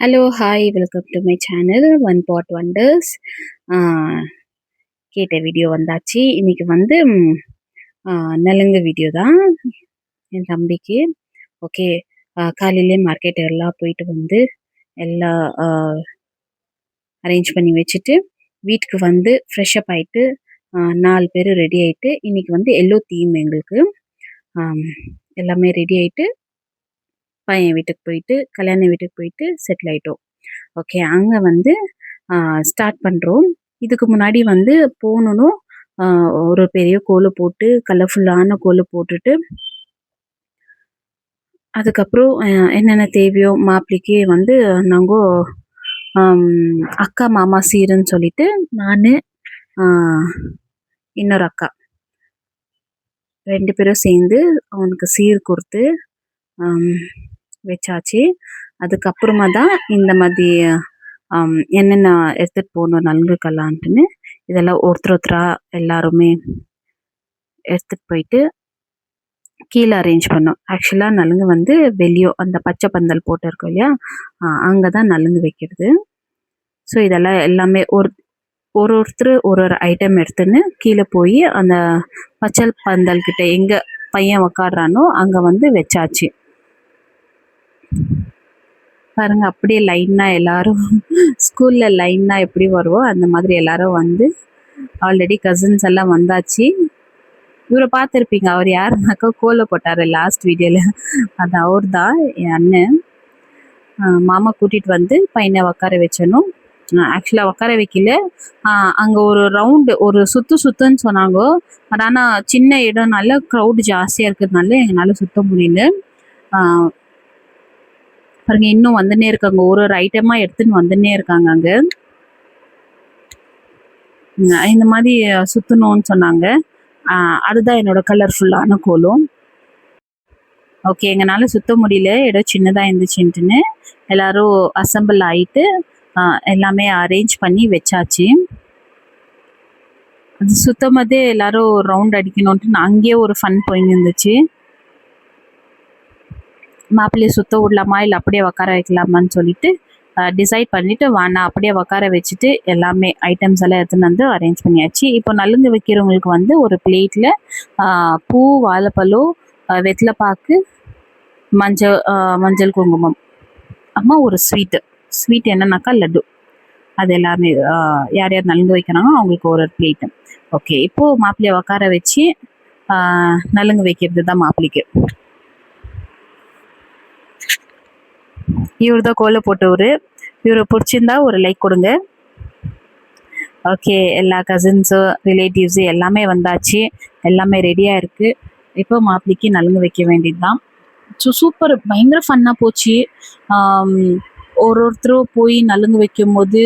Hello, hi, welcome to my channel one pot wonders. கேட்ட video வந்தாச்சு. இன்னைக்கு வந்து நலுங்கு வீடியோ தான் என் தம்பிக்கு. ஓகே, காலையிலே மார்க்கெட் எல்லாம் போயிட்டு வந்து எல்லாம் அரேஞ்ச் பண்ணி வச்சுட்டு வீட்டுக்கு வந்து ஃப்ரெஷ்அப் ஆகிட்டு 4 பேர் ரெடி ஆகிட்டு இன்னைக்கு வந்து எல்லோ தீம் எங்களுக்கு. எல்லாமே ரெடி ஆகிட்டு பையன் வீட்டுக்கு போயிட்டு கல்யாண வீட்டுக்கு போயிட்டு செட்டில் ஆயிட்டோம். ஓகே, அங்கே வந்து ஸ்டார்ட் பண்ணுறோம். இதுக்கு முன்னாடி வந்து போகணும், ஒரு பெரிய கோலை போட்டு கலர்ஃபுல்லான கோலை போட்டுட்டு அதுக்கப்புறம் என்னென்ன தேவையோ மாப்பிள்ளைக்கு வந்து நாங்கள் அக்கா மாமா சீருன்னு சொல்லிட்டு நான் இன்னொரு அக்கா 2 பேரும் சேர்ந்து அவனுக்கு சீர் கொடுத்து வச்சாச்சு. அதுக்கப்புறமா தான் இந்த மாதிரி என்னென்ன எடுத்துகிட்டு போகணும் நலுங்குக்கெல்லான்ட்டுன்னு இதெல்லாம் ஒருத்தரா எல்லாருமே எடுத்துகிட்டு போயிட்டு கீழே அரேஞ்ச் பண்ணோம். ஆக்சுவலாக நலுங்கு வந்து வெளியோ அந்த பச்சை பந்தல் போட்டு இருக்கோம் இல்லையா, அங்கே தான் நலுங்கு வைக்கிறது. ஸோ இதெல்லாம் எல்லாமே ஒருத்தர் ஒரு ஐட்டம் எடுத்துன்னு கீழே போய் அந்த பச்சை பந்தல் கிட்ட எங்கே பையன் உக்காடுறானோ அங்கே வந்து வச்சாச்சு. பாருங்க, அப்படியே லைன்னா எல்லாரும் ஸ்கூல்ல லைன்னா எப்படி வருவோம் அந்த மாதிரி எல்லாரும் வந்து ஆல்ரெடி கசின்ஸ் எல்லாம் வந்தாச்சு. இவரை பார்த்துருப்பீங்க, அவர் யாருனாக்கா கோலை போட்டார் லாஸ்ட் வீடியோவில், அது அவர் தான் என் அண்ணன். மாமா கூட்டிகிட்டு வந்து பையனை உட்கார வச்சணும். ஆக்சுவலாக உட்கார வைக்கல, அங்கே ஒரு ரவுண்டு ஒரு சுத்துன்னு சொன்னாங்க. பட் ஆனால் சின்ன இடம்னால க்ரௌடு ஜாஸ்தியாக இருக்கிறதுனால எங்களால் சுத்த முடியல. பாருங்க, இன்னும் வந்துன்னே இருக்காங்க, ஒரு ஐட்டமாக எடுத்துன்னு வந்துன்னே இருக்காங்க. அங்கே இந்த மாதிரி சுற்றணும்னு சொன்னாங்க. அதுதான் என்னோட கலர்ஃபுல்லான கோலம். ஓகே, எங்களால் சுத்த முடியல, இடம் சின்னதாக இருந்துச்சுன்ட்டுன்னு எல்லாரும் அசம்பிள் ஆகிட்டு எல்லாமே அரேஞ்ச் பண்ணி வச்சாச்சு. அது சுத்தம் போதே எல்லாரும் ரவுண்ட் அடிக்கணும்ட்டு அங்கேயே ஒரு ஃபன் போயின்னு இருந்துச்சு. மாப்பிள்ளையை சுத்த விடலாமா இல்லை அப்படியே உட்கார வைக்கலாமான்னு சொல்லிட்டு டிசைட் பண்ணிவிட்டு நான் அப்படியே உட்கார வச்சுட்டு எல்லாமே ஐட்டம்ஸ் எல்லாம் எடுத்துன்னு வந்து அரேஞ்ச் பண்ணியாச்சு. இப்போ நலுங்கு வைக்கிறவங்களுக்கு வந்து ஒரு பிளேட்டில் பூ, வாழைப்பழம், வெத்தலைப்பாக்கு, மஞ்சள் குங்குமம், அம்மா ஒரு ஸ்வீட் என்னன்னாக்கா லட்டு, அது எல்லாமே யார் யார் நலுங்கு வைக்கிறாங்களோ அவங்களுக்கு ஒரு பிளேட்டு. ஓகே, இப்போது மாப்பிள்ளையை உட்கார வச்சு நலுங்கு வைக்கிறது தான் மாப்பிள்ளைக்கு. இவர் தான் கோலை போட்டவர். இவரை பிடிச்சிருந்தா ஒரு லைக் கொடுங்க. ஓகே, எல்லா கசின்ஸு ரிலேட்டிவ்ஸு எல்லாமே வந்தாச்சு, எல்லாமே ரெடியாக இருக்குது. இப்போ மாப்பிள்ளைக்கு நலுங்கு வைக்க வேண்டியது தான். ஸோ சூப்பர், பயங்கர ஃபன்னாக போச்சு. ஒருத்தரும் போய் நலுங்கு வைக்கும் போது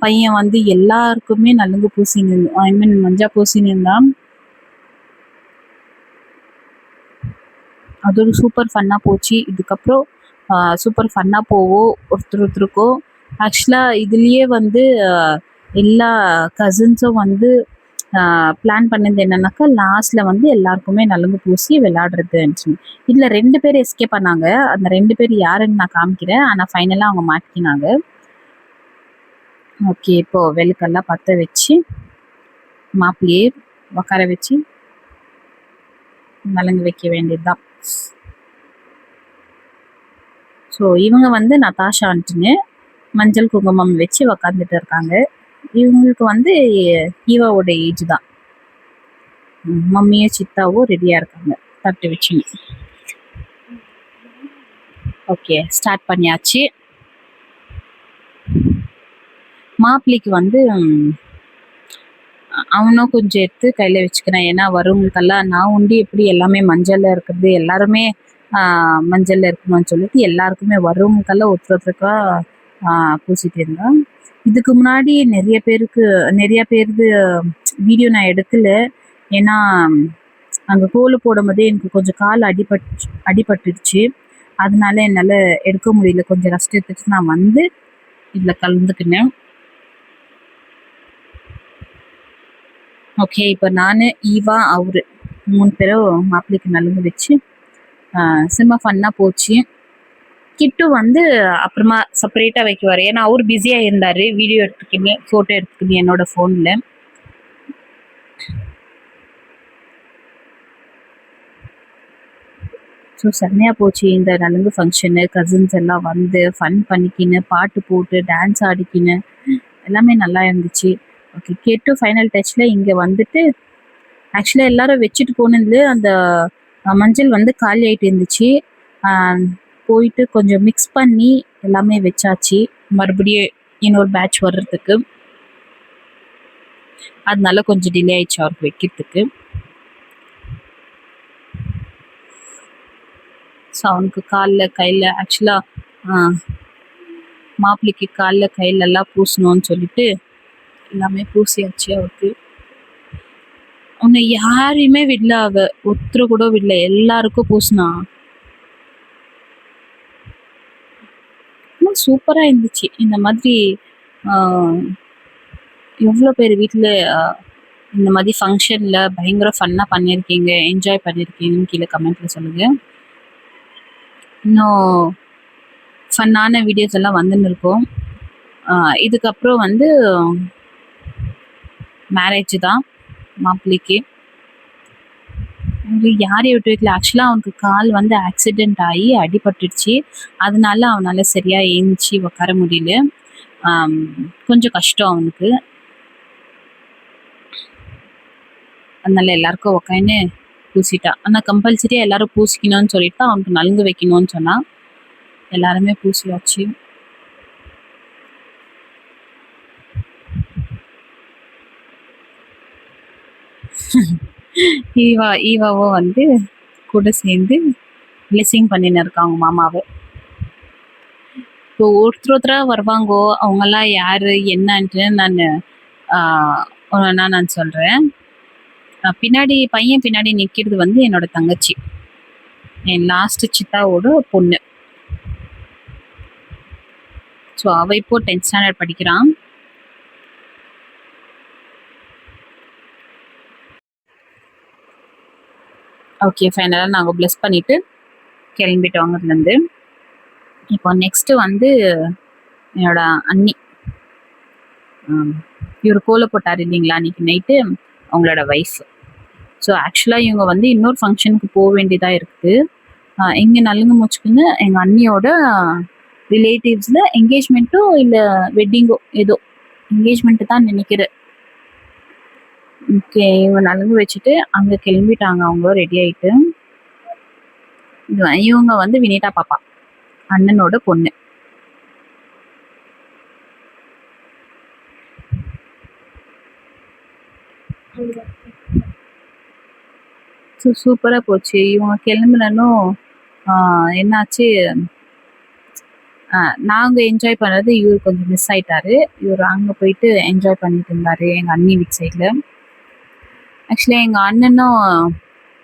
பையன் வந்து எல்லாருக்குமே நலுங்கு பூசின்னு, ஐ மீன் மஞ்சா பூசின்னு இருந்தான். அது ஒரு சூப்பர் ஃபன்னாக போச்சு. இதுக்கப்புறம் சூப்பர் ஃபன்னாக போவோம் ஒருத்தருக்கும். ஆக்சுவலாக இதுலேயே வந்து எல்லா கசின்ஸும் வந்து பிளான் பண்ணது என்னன்னாக்கா லாஸ்ட்டில் வந்து எல்லாருக்குமே நலுங்கு பூசி விளையாடுறதுன்னு. இதில் 2 பேர் எஸ்கேப் பண்ணாங்க. அந்த 2 பேர் யாருன்னு நான் காமிக்கிறேன், ஆனால் ஃபைனலாக அவங்க மாட்டிக்கினாங்க. ஓகே, இப்போது வெளுக்கெல்லாம் பற்ற வச்சு மாப்பிள்ளையே உட்கார வச்சு நலுங்கு வைக்க வேண்டியது தான். ஸோ இவங்க வந்து நதாஷா ஆண்ட்டுன்னு மஞ்சள் குங்குமம் வச்சு உக்காந்துட்டு இருக்காங்க. இவங்களுக்கு வந்து ஈவாவோட ஏஜ் தான். மம்மியும் சித்தாவும் ரெடியாக இருக்காங்க தட்டு வச்சுன்னு. ஓகே, ஸ்டார்ட் பண்ணியாச்சு. மாப்பிள்ளைக்கு வந்து அவனும் கொஞ்சம் எடுத்து கையில் வச்சுக்கிறேன், ஏன்னா வருவங்களுக்கெல்லாம் நான் உண்டு எப்படி எல்லாமே மஞ்சளில் இருக்கிறது, எல்லாருமே மஞ்சளில் இருக்கணும்னு சொல்லிட்டு எல்லாருக்குமே வருவங்களுக்கெல்லாம் ஒருத்தருக்கா பூசிட்டு இருந்தேன். இதுக்கு முன்னாடி நிறைய பேருது வீடியோ நான் எடுக்கல, ஏன்னா அங்கே கோலு போடும் போதே எனக்கு கொஞ்சம் கால் அடிபட்டுடுச்சு. அதனால என்னால் எடுக்க முடியல, கொஞ்சம் ரெஸ்ட் எடுத்துட்டு நான் வந்து இதில் கலந்துக்கினேன். ஓகே, இப்போ நான், ஈவா, அவரு 3 பேரும் மாப்பிள்ளைக்கு நலுங்கு வச்சு செம்ம ஃபன்னாக போச்சு. கிட்டு வந்து அப்புறமா செப்பரேட்டா வைக்குவாரு. ஏன்னா அவரு பிஸியா இருந்தாரு. வீடியோ எடுத்துக்கின்னு, போட்டோ எடுத்துக்கின்னு என்னோட போன்ல. ஸோ செம்மையா போச்சு இந்த நலுங்கு ஃபங்க்ஷனு. கசின்ஸ் எல்லாம் வந்து ஃபன் பண்ணிக்கின்னு, பாட்டு போட்டு, டான்ஸ் ஆடிக்கின்னு எல்லாமே நல்லா இருந்துச்சு. ஓகே, கேட்டு ஃபைனல் டச்ல இங்க வந்துட்டு ஆக்சுவலா எல்லாரும் வச்சுட்டு போனது அந்த மஞ்சள் வந்து காலி ஆயிட்டு இருந்துச்சு. போயிட்டு கொஞ்சம் மிக்ஸ் பண்ணி எல்லாமே வச்சாச்சு. மறுபடியும் இன்னொரு பேட்ச் வர்றதுக்கு. அதனால கொஞ்சம் டிலே ஆயிடுச்சு அவருக்கு வைக்கிறதுக்கு. ஸோ அவனுக்கு காலில் கையில் ஆக்சுவலாக மாப்பிள்ளைக்கு காலில் கையில எல்லாம் பூசணும்னு சொல்லிட்டு எல்லாமே பூசியாச்சு அவருக்கு. உன்னை யாரையுமே விடல, அவ ஒருத்தர் கூட விடல, எல்லாருக்கும் பூசினா. சூப்பரா இருந்துச்சு. இந்த மாதிரி எவ்வளோ பேர் வீட்டில் இந்த மாதிரி ஃபங்க்ஷன்ல பயங்கர ஃபன்னா பண்ணியிருக்கீங்க, என்ஜாய் பண்ணியிருக்கீங்கன்னு கீழே கமெண்ட்ல சொல்லுங்க. இன்னும் ஃபன்னான வீடியோஸ் எல்லாம் வந்துன்னு இருக்கும். இதுக்கப்புறம் வந்து மேரேஜ் தான் மாப்பிள்ளைக்கு. யாரையும் விட்டு வைக்கல. ஆக்சுவலாக அவனுக்கு கால் வந்து ஆக்சிடென்ட் ஆகி அடிபட்டுடுச்சு. அதனால அவனால சரியா ஏஞ்சி உட்கார முடியல. கொஞ்சம் கஷ்டம் அவனுக்கு. அதனால எல்லாருக்கும் உக்காந்து பூசிட்டா. ஆனால் கம்பல்சரியா எல்லாரும் பூசிக்கணும்னு சொல்லிட்டு அவனுக்கு நலுங்கு வைக்கணும்னு சொன்னா. எல்லாருமே பூசியாச்சு. ஈவாவும் வந்து கூட சேர்ந்து பிளெஸிங் பண்ணின்னு இருக்காங்க மாமாவை. இப்போ ஒருத்தரா வருவாங்கோ, அவங்கெல்லாம் யாரு என்னன்ட்டு நான் சொல்றேன். பின்னாடி பையன் பின்னாடி நிக்கிறது வந்து என்னோட தங்கச்சி, என் லாஸ்ட் சித்தாவோட பொண்ணு. ஸோ அவ இப்போ 10th ஸ்டாண்டர்ட் படிக்கிறான். ஓகே, ஃபைனலாக நாங்கள் பிளஸ் பண்ணிட்டு கிளம்பிட்டோம் அங்கேருந்து. இப்போ நெக்ஸ்ட் வந்து என்னோட அண்ணி, இவர் கோல போட்டார் இல்லைங்களா அன்னைக்கு நைட்டு, அவங்களோட வைஃப். ஸோ ஆக்சுவலாக இவங்க வந்து இன்னொரு ஃபங்க்ஷனுக்கு போக வேண்டியதாக இருக்குது. இங்கே நலுங்கு முடிச்சுக்குன்னு எங்கள் அண்ணியோட ரிலேட்டிவ்ஸில் என்கேஜ்மெண்ட்டோ இல்லை வெட்டிங்கோ ஏதோ என்கேஜ்மெண்ட்டு தான் நினைக்கிறேன். ஓகே, இவங்க நலுங்கு வச்சுட்டு அங்கே கிளம்பிட்டாங்க அவங்க ரெடி ஆகிட்டு. இவங்க வந்து வினிதா பாப்பா, அண்ணனோட பொண்ணு. சூப்பராக போச்சு. இவங்க கிளம்புனனும் என்னாச்சு, நாங்கள் என்ஜாய் பண்ணுறது இவர் கொஞ்சம் மிஸ் ஆயிட்டாரு. இவர் அங்கே போயிட்டு என்ஜாய் பண்ணிட்டு இருந்தாரு எங்கள் அண்ணி வீட் சைடில். ஆக்சுவலாக எங்கள் அண்ணனும்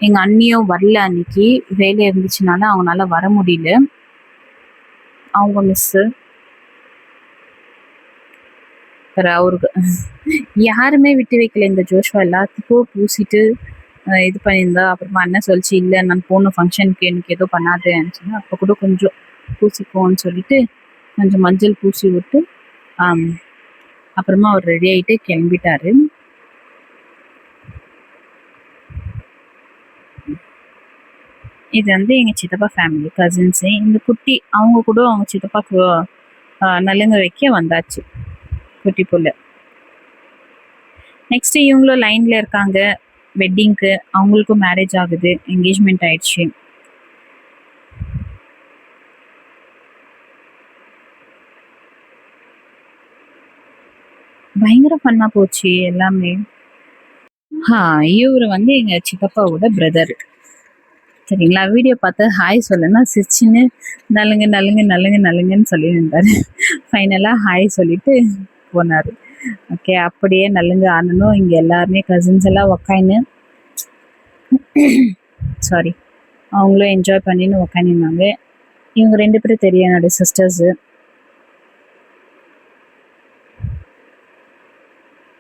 எங்கள் அண்ணியும் வரல அன்னைக்கு, வேலை இருந்துச்சுனால அவங்களால வர முடியல. அவங்க மிஸ்ஸு அவருக்கு யாருமே விட்டு வைக்கல. இந்த ஜோஷ்வா எல்லாத்துக்கும் பூசிட்டு இது பண்ணியிருந்தா. அப்புறமா அண்ணன் சொல்லிச்சு, இல்லை நான் போகணும் ஃபங்க்ஷனுக்கு, எனக்கு எதுவும் பண்ணாதுன்னு சொன்னா. அப்போ கூட கொஞ்சம் பூசிப்போன்னு சொல்லிட்டு கொஞ்சம் மஞ்சள் பூசி விட்டு அப்புறமா அவர் ரெடி ஆகிட்டு கிளம்பிட்டாரு. இது வந்து எங்கள் சித்தப்பா ஃபேமிலி கசின்ஸு. இந்த குட்டி அவங்க கூட அவங்க சித்தப்பாக்கு நலுங்கு வைக்க வந்தாச்சு, குட்டி புள்ள. நெக்ஸ்ட் இவங்களும் லைன்ல இருக்காங்க வெட்டிங்க்கு. அவங்களுக்கும் மேரேஜ் ஆகுது, என்கேஜ்மெண்ட் ஆயிடுச்சு. பயங்கர ஃபன்னா போச்சு எல்லாமே. இவர் வந்து எங்க சித்தப்பாவோட பிரதர். சரிங்களா, வீடியோ பார்த்து ஹாய் சொல்லுன்னா சிரிச்சுன்னு நலுங்கு நலுங்கு நலுங்கு நலுங்குன்னு சொல்லியிருந்தாரு. ஃபைனலாக ஹாய் சொல்லிட்டு போனார். ஓகே, அப்படியே நலுங்கு ஆனனும் இங்கே எல்லாருமே கசின்ஸ் எல்லாம் உக்காந்து சாரி அவங்களும் என்ஜாய் பண்ணின்னு உக்காந்துருந்தாங்க. இவங்க 2 பேரும் தெரியும், என்னோட சிஸ்டர்ஸு.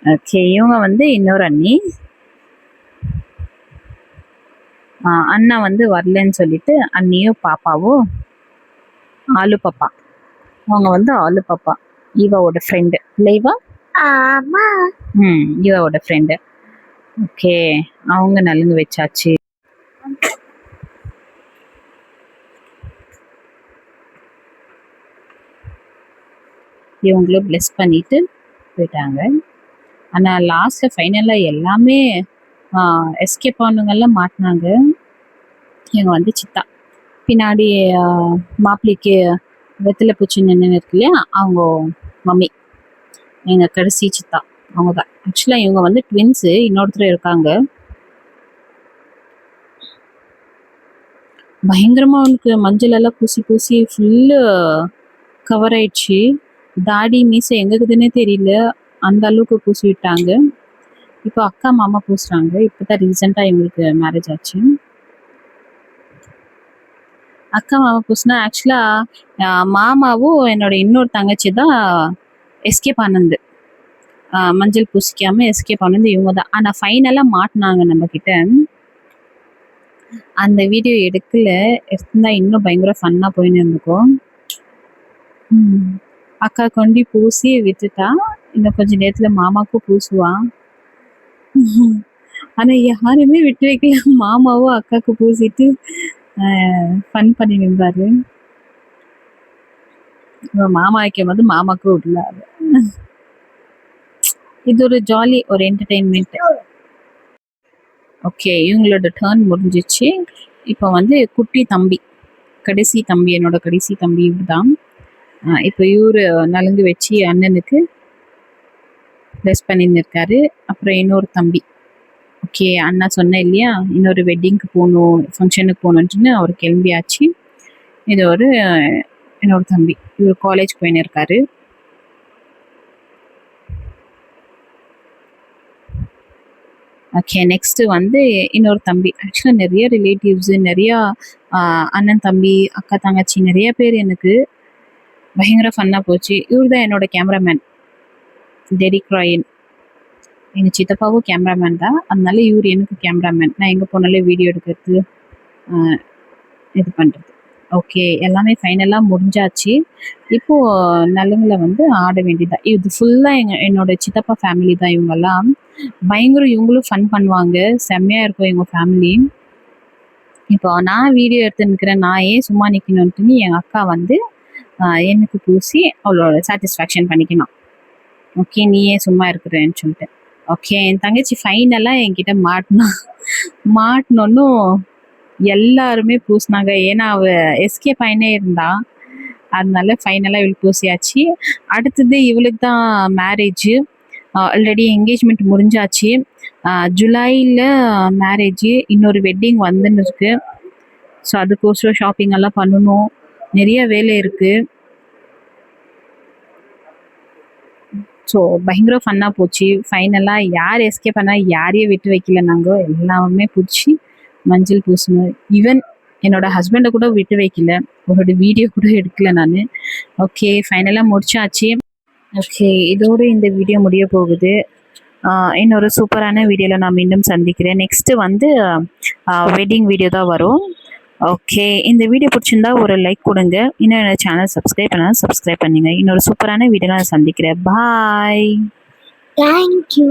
ஓகே, இவங்க வந்து இன்னொரு அண்ணி. அண்ணா வந்து வரலன்னு சொல்லிட்டு அண்ணியும் பாப்பாவும் ஆலு பாப்பா. அவங்க வந்து ஆலு பாப்பா. ஈவாவோட ஃப்ரெண்டு. இல்ல ஈவா? ஆமா. ஈவாவோட ஃப்ரெண்டு. ஓகே. அவங்க நலுங்கு வச்சாச்சு. இவங்களும் பிளெஸ் பண்ணிட்டு போயிட்டாங்க. ஆனால் லாஸ்ட்டில் ஃபைனலாக எல்லாமே எஸ்கேப் ஆனவங்கெல்லாம் மாட்டினாங்க. இவங்க வந்து சித்தா பின்னாடி மாப்பிள்ளைக்கு வெத்தலை பூச்சி நின்று இருக்கு இல்லையா, அவங்க மம்மி, எங்கள் கடைசி சித்தா அவங்க தான். ஆக்சுவலாக இவங்க வந்து ட்வின்ஸு, இன்னொருத்தர் இருக்காங்க. பயங்கரமாக அவனுக்கு மஞ்சள் எல்லாம் பூசி பூசி ஃபுல்லு கவர் ஆயிடுச்சு. தாடி மீசை எங்க இருக்குதுன்னே தெரியல, அந்த அளவுக்கு பூசி விட்டாங்க. இப்போ அக்கா மாமா பூசுறாங்க. இப்போதான் ரீசெண்டாக இவங்களுக்கு மேரேஜ் ஆச்சு. அக்கா மாமா பூசினா ஆக்சுவலாக மாமாவும் என்னோட இன்னொரு தங்கச்சி தான் எஸ்கேப் ஆனது. மஞ்சள் பூசிக்காமல் எஸ்கேப் ஆனது இவங்க தான். ஆனால் ஃபைனலாக மாட்டினாங்க நம்மக்கிட்ட. அந்த வீடியோ எடுக்கல, எடுத்திருந்தா இன்னும் பயங்கர ஃபன்னாக போயின்னு இருந்துக்கும். அக்கா கொண்டு பூசி விட்டுட்டா. இன்னும் கொஞ்ச நேரத்தில் மாமாவுக்கும் பூசுவான். ஆனால் யாருமே விட்டு வைக்கல. மாமாவும் அக்காவுக்கு பூசிட்டு ஃபன் பண்ணி நின்றாரு. மாமா வைக்கும் போது மாமாவுக்கு விடல. இது ஒரு ஜாலி, ஒரு என்டர்டெயின்மெண்ட். ஓகே, இவங்களோட டர்ன் முடிஞ்சிச்சு. இப்போ வந்து குட்டி தம்பி, கடைசி தம்பி, என்னோட கடைசி தம்பி இவர் தான். இப்போ இவர் நலுங்கு வச்சு அண்ணனுக்கு ப்ளஸ் பண்ணின்னு இருக்காரு. அப்புறம் இன்னொரு தம்பி. ஓகே, அண்ணா சொன்னேன் இல்லையா, இன்னொரு வெட்டிங்க்கு போகணும், ஃபங்க்ஷனுக்கு போகணுன்ட்டுன்னு அவர் கிளம்பியாச்சு. இது ஒரு இன்னொரு தம்பி, இவர் காலேஜ் போயின்னு இருக்காரு. ஓகே, நெக்ஸ்ட்டு வந்து இன்னொரு தம்பி. ஆக்சுவலாக நிறைய ரிலேட்டிவ்ஸு, நிறையா அண்ணன் தம்பி அக்கா தங்கச்சி நிறைய பேர். எனக்கு பயங்கர ஃபன்னாக போச்சு. இவர் தான் என்னோட கேமராமேன், டெரிக் ராயன். எங்கள் சித்தப்பாவும் கேமராமேன் தான், அதனால இவர் எனக்கு கேமராமேன். நான் எங்கே போனாலும் வீடியோ எடுக்கிறது, இது பண்ணுறது. ஓகே, எல்லாமே ஃபைனலாக முடிஞ்சாச்சு. இப்போது நலுங்கில் வந்து ஆட வேண்டியதான். இது ஃபுல்லாக என்னோட சித்தப்பா ஃபேமிலி தான். இவங்கெல்லாம் பயங்கரம், இவங்களும் ஃபன் பண்ணுவாங்க, செம்மையாக இருக்கும் இவங்க ஃபேமிலி. இப்போ நான் வீடியோ எடுத்து நிற்கிறேன், நான் ஏன் சும்மா நிற்கணுன்ட்டுன்னு எங்கள் அக்கா வந்து எனக்கு பூசி அவளோட சாட்டிஸ்ஃபேக்ஷன் பண்ணிக்கணும். ஓகே, நீ ஏன் சும்மா இருக்கிறேன்னு சொல்லிட்டு. ஓகே, என் தங்கச்சி ஃபைனலாக என்கிட்ட மாட்டினோன்னும் எல்லாருமே பூசினாங்க. ஏன்னா அவள் எஸ்கேப் ஆயினே இருந்தா, அதனால ஃபைனலாக இவளுக்கு பூசியாச்சு. அடுத்தது இவளுக்கு தான் மேரேஜு. ஆல்ரெடி என்கேஜ்மெண்ட் முடிஞ்சாச்சு. ஜூலையில் மேரேஜு, இன்னொரு வெட்டிங் வந்துன்னு இருக்கு. ஸோ அதுக்கோசரம் ஷாப்பிங் எல்லாம் பண்ணணும், நிறைய வேலை இருக்குது. ஸோ பயங்கர ஃபன்னாக போச்சு. ஃபைனலாக யார் எஸ்கேப் பண்ணால் யாரையும் விட்டு வைக்கல, நாங்கள் எல்லாமே பிடிச்சி மஞ்சள் பூசணும். ஈவன் என்னோட ஹஸ்பண்டை கூட விட்டு வைக்கல, அவரோட வீடியோ கூட எடுக்கல நான். ஓகே, ஃபைனலாக முடிச்சாச்சு. ஓகே, இதோடு இந்த வீடியோ முடிய போகுது. இன்னொரு சூப்பரான வீடியோவில் நான் மீண்டும் சந்திக்கிறேன். நெக்ஸ்ட்டு வந்து வெட்டிங் வீடியோ தான் வரும். ஓகே, இந்த வீடியோ பிடிச்சிருந்தா ஒரு லைக் கொடுங்க. இன்னும் என்னோட சேனல் சப்ஸ்கிரைப் பண்ணாலும் சப்ஸ்கிரைப் பண்ணுங்க. இன்னொரு சூப்பரான வீடியோவில் நான் சந்திக்கிறேன். பாய். தேங்க்யூ.